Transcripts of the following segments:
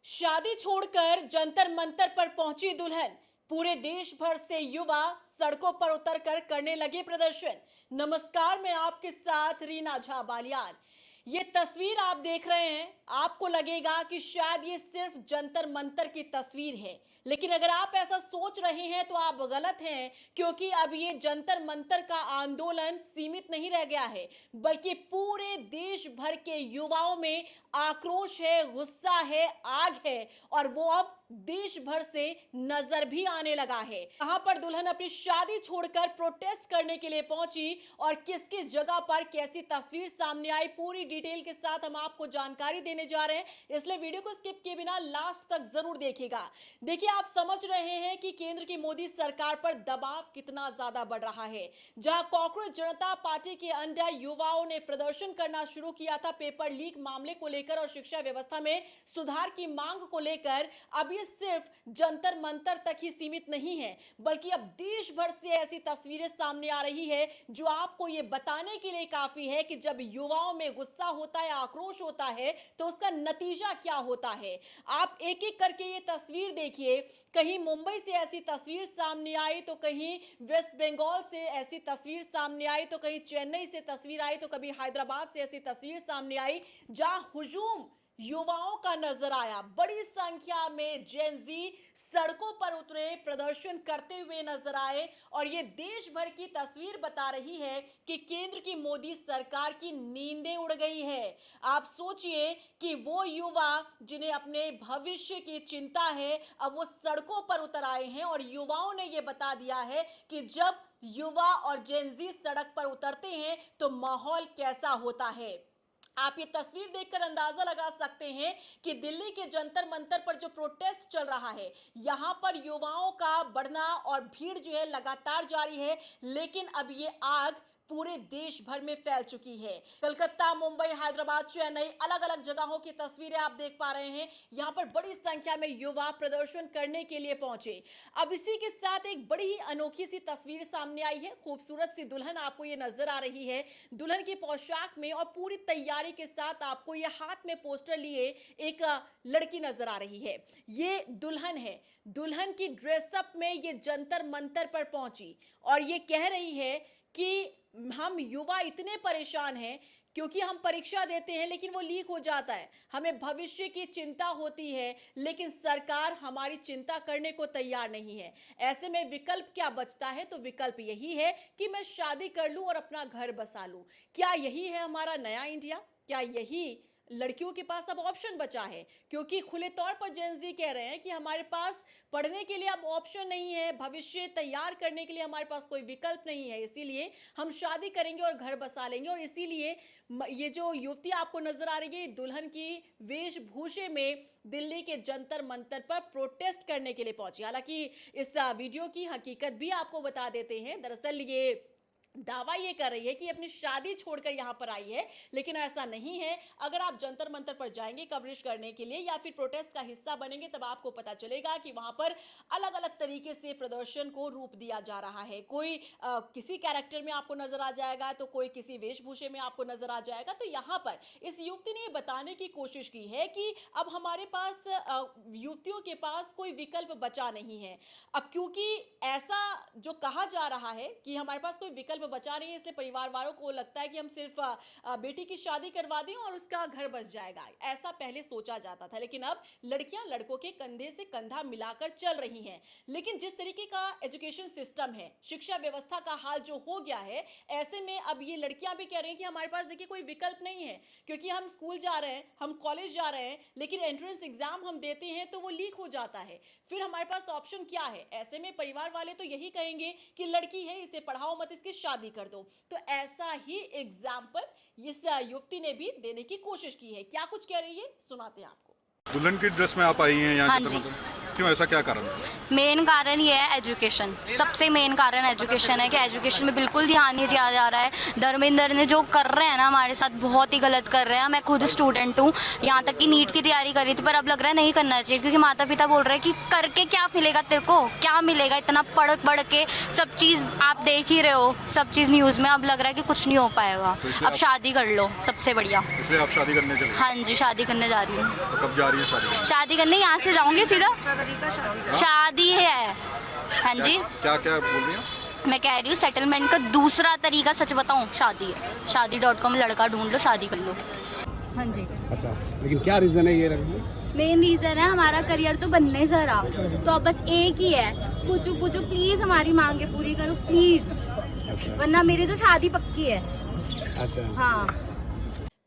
शादी छोड़कर जंतर मंतर पर पहुंची दुल्हन। पूरे देश भर से युवा सड़कों पर उतरकर करने लगे प्रदर्शन। नमस्कार, मैं आपके साथ रीना झा बालियान। ये तस्वीर आप देख रहे हैं, आपको लगेगा कि शायद ये सिर्फ जंतर मंतर की तस्वीर है, लेकिन अगर आप ऐसा सोच रहे हैं तो आप गलत हैं, क्योंकि अब ये जंतर मंतर का आंदोलन सीमित नहीं रह गया है, बल्कि पूरे देश भर के युवाओं में आक्रोश है, गुस्सा है, आग है, और वो अब देश भर से नजर भी आने लगा है। यहाँ पर दुल्हन अपनी शादी छोड़कर प्रोटेस्ट करने के लिए पहुंची, और किस किस जगह पर कैसी तस्वीर सामने आई, पूरी डिटेल के साथ हम आपको जानकारी देने जा रहे हैं, इसलिए वीडियो को स्किप किए बिना लास्ट तक जरूर देखिएगा। देखिए, आप समझ रहे हैं कि केंद्र की मोदी सरकार पर दबाव कितना ज्यादा बढ़ रहा है। जहां कांग्रेस जनता पार्टी के अंडर युवाओं ने प्रदर्शन करना शुरू किया था पेपर लीक मामले को लेकर और शिक्षा व्यवस्था में सुधार की मांग को लेकर, अब ये सिर्फ जंतर मंतर तक ही सीमित नहीं है, बल्कि अब देश भर से ऐसी तस्वीरें सामने आ रही है जो आपको ये बताने के लिए काफी है कि जब युवाओं में गुस्सा होता है, आक्रोश होता है, तो उसका नतीजा क्या होता है। आप एक एक करके ये तस्वीर देखिए। कहीं मुंबई से ऐसी तस्वीर सामने आई, तो कहीं वेस्ट बंगाल से ऐसी तस्वीर सामने आई, तो कहीं चेन्नई से तस्वीर आई, तो कभी हैदराबाद से ऐसी तस्वीर सामने आई जहां हुजूम युवाओं का नजर आया। बड़ी संख्या में जेन जी सड़कों पर उतरे, प्रदर्शन करते हुए नजर आए, और ये देश भर की तस्वीर बता रही है कि केंद्र की मोदी सरकार की नींदें उड़ गई है। आप सोचिए कि वो युवा जिन्हें अपने भविष्य की चिंता है, अब वो सड़कों पर उतर आए हैं, और युवाओं ने ये बता दिया है कि जब युवा और जेन जी सड़क पर उतरते हैं तो माहौल कैसा होता है। आप ये तस्वीर देखकर अंदाजा लगा सकते हैं कि दिल्ली के जंतर मंतर पर जो प्रोटेस्ट चल रहा है, यहां पर युवाओं का बढ़ना और भीड़ जो है लगातार जारी है, लेकिन अब ये आग पूरे देश भर में फैल चुकी है। कलकत्ता, मुंबई, हैदराबाद, चेन्नई, अलग अलग जगहों की तस्वीरें आप देख पा रहे हैं। यहां पर बड़ी संख्या में युवा प्रदर्शन करने के लिए पहुंचे। अब इसी के साथ एक बड़ी ही अनोखी सी तस्वीर सामने आई है। खूबसूरत सी दुल्हन आपको ये नजर आ रही है। दुल्हन की पोशाक में और पूरी तैयारी के साथ आपको ये हाथ में पोस्टर लिए एक लड़की नजर आ रही है। ये दुल्हन है। दुल्हन की ड्रेसअप में ये जंतर मंतर पर पहुंची और ये कह रही है कि हम युवा इतने परेशान हैं क्योंकि हम परीक्षा देते हैं लेकिन वो लीक हो जाता है, हमें भविष्य की चिंता होती है, लेकिन सरकार हमारी चिंता करने को तैयार नहीं है। ऐसे में विकल्प क्या बचता है? तो विकल्प यही है कि मैं शादी कर लूं और अपना घर बसा लूं। क्या यही है हमारा नया इंडिया? क्या यही लड़कियों के पास अब ऑप्शन बचा है? क्योंकि खुले तौर पर जेन जी कह रहे हैं कि हमारे पास पढ़ने के लिए अब ऑप्शन नहीं है, भविष्य तैयार करने के लिए हमारे पास कोई विकल्प नहीं है, इसीलिए हम शादी करेंगे और घर बसा लेंगे। और इसीलिए ये जो युवती आपको नजर आ रही है, दुल्हन की वेशभूषे में दिल्ली के जंतर मंतर पर प्रोटेस्ट करने के लिए पहुंची। हालांकि इस वीडियो की हकीकत भी आपको बता देते हैं। दरअसल ये दावा ये कर रही है कि अपनी शादी छोड़कर यहां पर आई है, लेकिन ऐसा नहीं है। अगर आप जंतर मंतर पर जाएंगे कवरेज करने के लिए या फिर प्रोटेस्ट का हिस्सा बनेंगे, तब आपको पता चलेगा कि वहां पर अलग अलग तरीके से प्रदर्शन को रूप दिया जा रहा है। कोई किसी कैरेक्टर में आपको नजर आ जाएगा, तो कोई किसी वेशभूषे में आपको नजर आ जाएगा। तो यहां पर इस युवती ने बताने की कोशिश की है कि अब हमारे पास युवतियों के पास कोई विकल्प बचा नहीं है। अब क्योंकि ऐसा जो कहा जा रहा है कि हमारे पास कोई विकल्प बचा नहीं है, इसलिए परिवार वालों को लगता है कि हम सिर्फ बेटी की शादी करवा दें और उसका घर बस जाएगा। ऐसा पहले सोचा जाता था, लेकिन अब लड़कियां लड़कों के कंधे से कंधा मिलाकर चल रही हैं। लेकिन जिस तरीके का एजुकेशन सिस्टम है, शिक्षा व्यवस्था का हाल जो हो गया है, ऐसे में अब ये लड़कियां भी कह रही हैं कि हमारे पास देखिए कोई विकल्प नहीं है, क्योंकि हम स्कूल जा रहे हैं, हम कॉलेज जा रहे हैं, लेकिन एंट्रेंस एग्जाम हम देते हैं तो वो लीक हो जाता है। फिर हमारे पास ऑप्शन क्या है? ऐसे में परिवार वाले तो यही कहेंगे कि लड़की है, इसे पढ़ाओ मत, इसकी शादी कर दो। तो ऐसा ही एग्जाम्पल इस युवती ने भी देने की कोशिश की है। क्या कुछ कह रही है, सुनाते हैं आपको। दुल्हन की ड्रेस में आप आई हैं यहाँ हाँ की जी। तरफ? क्यों, ऐसा क्या कारण है? मेन कारण ये है एजुकेशन। सबसे मेन कारण एजुकेशन है कि एजुकेशन में बिल्कुल ध्यान नहीं दिया जा रहा है। धर्मेंद्र ने जो कर रहे हैं ना हमारे साथ, बहुत ही गलत कर रहे हैं। मैं खुद स्टूडेंट हूँ, यहाँ तक कि नीट की तैयारी करी थी, पर अब लग रहा है नहीं करना चाहिए, क्योंकि माता पिता बोल रहे हैं कि करके क्या मिलेगा तेरे को, क्या मिलेगा, इतना पढ़ के सब चीज़ आप देख ही रहे हो, सब चीज़ न्यूज़ में। अब लग रहा है कि कुछ नहीं हो पाएगा, अब शादी कर लो, सबसे बढ़िया। इसलिए आप शादी करने चले? हाँ जी, शादी करने जा रही हूँ। तो कब जा रही है शादी? शादी करने यहाँ से जाऊँगी सीधा, शादी है। हाँ जी, क्या क्या बोल रही हैं? मैं कह रही हूँ सेटलमेंट का दूसरा तरीका, सच बताऊँ, शादी है। शादी.com लड़का ढूंढ लो, शादी कर लो। हाँ जी। अच्छा, लेकिन क्या रीजन है ये रखने? मेन रीजन है हमारा करियर तो बनने सर आप, तो अब बस एक ही है, पूछो प्लीज हमारी मांगे पूरी करो प्लीज, वरना मेरी तो शादी पक्की है। अच्छा हाँ।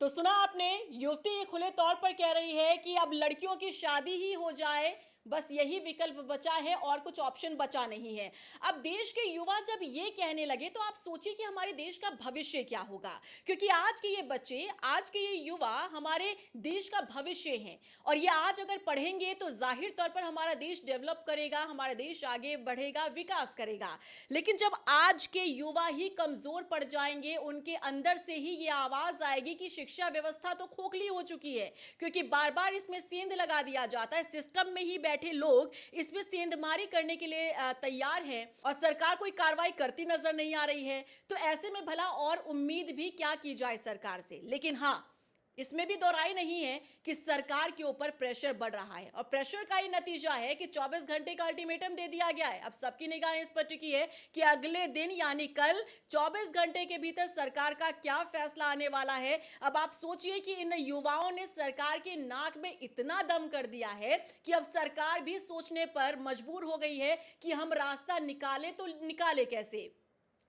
तो सुना आपने, युवती ये खुले तौर पर कह रही है कि अब लड़कियों की शादी ही हो जाए, बस यही विकल्प बचा है और कुछ ऑप्शन बचा नहीं है। अब देश के युवा जब ये कहने लगे तो आप सोचिए कि हमारे देश का भविष्य क्या होगा, क्योंकि आज के ये बच्चे, आज के ये युवा हमारे देश का भविष्य हैं और ये आज अगर पढ़ेंगे तो जाहिर तौर पर हमारा देश डेवलप करेगा, हमारा देश आगे बढ़ेगा, विकास करेगा। लेकिन जब आज के युवा ही कमजोर पड़ जाएंगे, उनके अंदर से ही ये आवाज आएगी कि शिक्षा व्यवस्था तो खोखली हो चुकी है, क्योंकि बार बार इसमें सेंध लगा दिया जाता है। सिस्टम में ही बैठे लोग इसमें सेंधमारी करने के लिए तैयार हैं और सरकार कोई कार्रवाई करती नजर नहीं आ रही है। तो ऐसे में भला और उम्मीद भी क्या की जाए सरकार से। लेकिन हाँ, इसमें भी दोहराई नहीं है कि सरकार के ऊपर प्रेशर बढ़ रहा है और प्रेशर का ही नतीजा है कि 24 घंटे का अल्टीमेटम दे दिया गया है। अब सबकी निगाहें इस पर टिकी है कि अगले दिन यानी कल 24 घंटे के भीतर सरकार का क्या फैसला आने वाला है। अब आप सोचिए कि इन युवाओं ने सरकार के नाक में इतना दम कर दिया है कि अब सरकार भी सोचने पर मजबूर हो गई है कि हम रास्ता निकाले तो निकाले कैसे।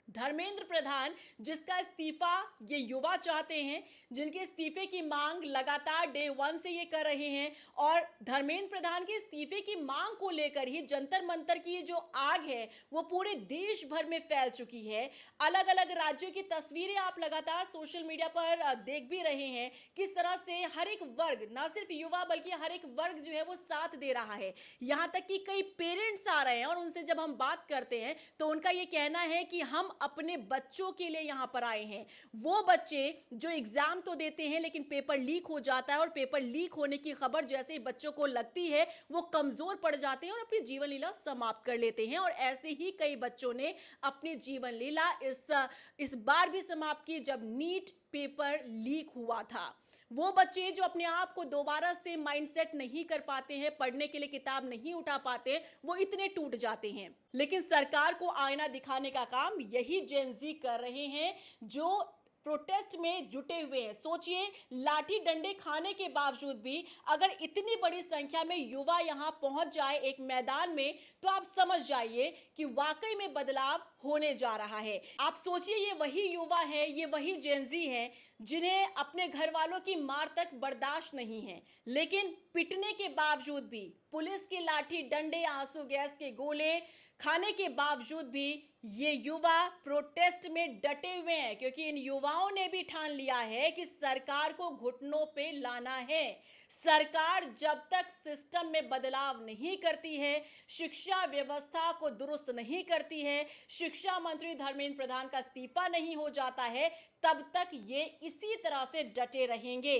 धर्मेंद्र प्रधान, जिसका इस्तीफा ये युवा चाहते हैं, जिनके इस्तीफे की मांग लगातार डे 1 से ये कर रहे हैं, और धर्मेंद्र प्रधान के इस्तीफे की मांग को लेकर ही जंतर मंतर की जो आग है वो पूरे देश भर में फैल चुकी है। अलग अलग राज्यों की तस्वीरें आप लगातार सोशल मीडिया पर देख भी रहे हैं, किस तरह से हर एक वर्ग, ना सिर्फ युवा बल्कि हर एक वर्ग जो है वो साथ दे रहा है। यहाँ तक कि कई पेरेंट्स आ रहे हैं और उनसे जब हम बात करते हैं तो उनका ये कहना है कि हम अपने बच्चों के लिए यहां पर आए हैं। वो बच्चे जो एग्जाम तो देते हैं लेकिन पेपर लीक हो जाता है और पेपर लीक होने की खबर जैसे ही बच्चों को लगती है वो कमजोर पड़ जाते हैं और अपनी जीवन लीला समाप्त कर लेते हैं। और ऐसे ही कई बच्चों ने अपनी जीवन लीला इस बार भी समाप्त की जब नीट पेपर लीक हुआ था। वो बच्चे जो अपने आप को दोबारा से माइंडसेट नहीं कर पाते हैं, पढ़ने के लिए किताब नहीं उठा पाते, वो इतने टूट जाते हैं। लेकिन सरकार को आईना दिखाने का काम यही जेन ज़ी कर रहे हैं जो प्रोटेस्ट में जुटे हुए हैं। सोचिए, लाठी डंडे खाने के बावजूद भी अगर इतनी बड़ी संख्या में युवा यहां पहुंच जाए एक मैदान में, तो आप समझ जाइए कि वाकई में बदलाव होने जा रहा है। आप सोचिए, ये वही युवा है, ये वही जेन ज़ी है जिन्हें अपने घर वालों की मार तक बर्दाश्त नहीं है, लेकिन पिटने के बावजूद भी, पुलिस की लाठी डंडे, आंसू गैस के गोले खाने के बावजूद भी ये युवा प्रोटेस्ट में डटे हुए हैं, क्योंकि इन युवाओं ने भी ठान लिया है कि सरकार को घुटनों पे लाना है। सरकार जब तक सिस्टम में बदलाव नहीं करती है, शिक्षा व्यवस्था को दुरुस्त नहीं करती है, शिक्षा मंत्री धर्मेंद्र प्रधान का इस्तीफा नहीं हो जाता है, तब तक ये इसी तरह से डटे रहेंगे।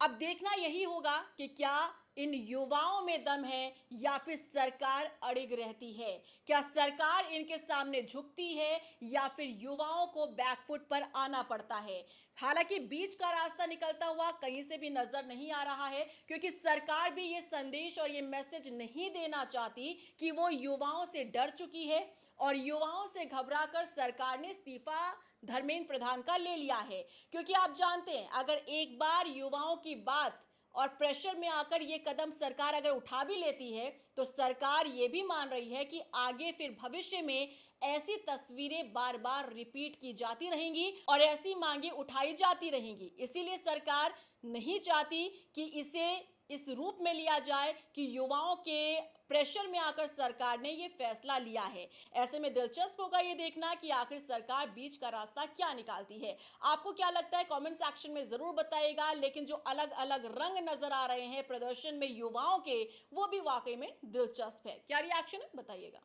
अब देखना यही होगा कि क्या इन युवाओं में दम है या फिर सरकार अड़िग रहती है। क्या सरकार इनके सामने झुकती है या फिर युवाओं को बैकफुट पर आना पड़ता है। हालांकि बीच का रास्ता निकलता हुआ कहीं से भी नजर नहीं आ रहा है, क्योंकि सरकार भी ये संदेश और ये मैसेज नहीं देना चाहती कि वो युवाओं से डर चुकी है और युवाओं से घबराकर सरकार ने इस्तीफा धर्मेंद्र प्रधान का ले लिया है। क्योंकि आप जानते हैं, अगर एक बार युवाओं की बात और प्रेशर में आकर ये कदम सरकार अगर उठा भी लेती है, तो सरकार ये भी मान रही है कि आगे फिर भविष्य में ऐसी तस्वीरें बार बार रिपीट की जाती रहेंगी और ऐसी मांगे उठाई जाती रहेंगी। इसीलिए सरकार नहीं चाहती कि इसे इस रूप में लिया जाए कि युवाओं के प्रेशर में आकर सरकार ने ये फैसला लिया है। ऐसे में दिलचस्प होगा ये देखना कि आखिर सरकार बीच का रास्ता क्या निकालती है। आपको क्या लगता है कमेंट सेक्शन में जरूर बताइएगा। लेकिन जो अलग अलग रंग नजर आ रहे हैं प्रदर्शन में युवाओं के, वो भी वाकई में दिलचस्प है। क्या रिएक्शन है बताइएगा।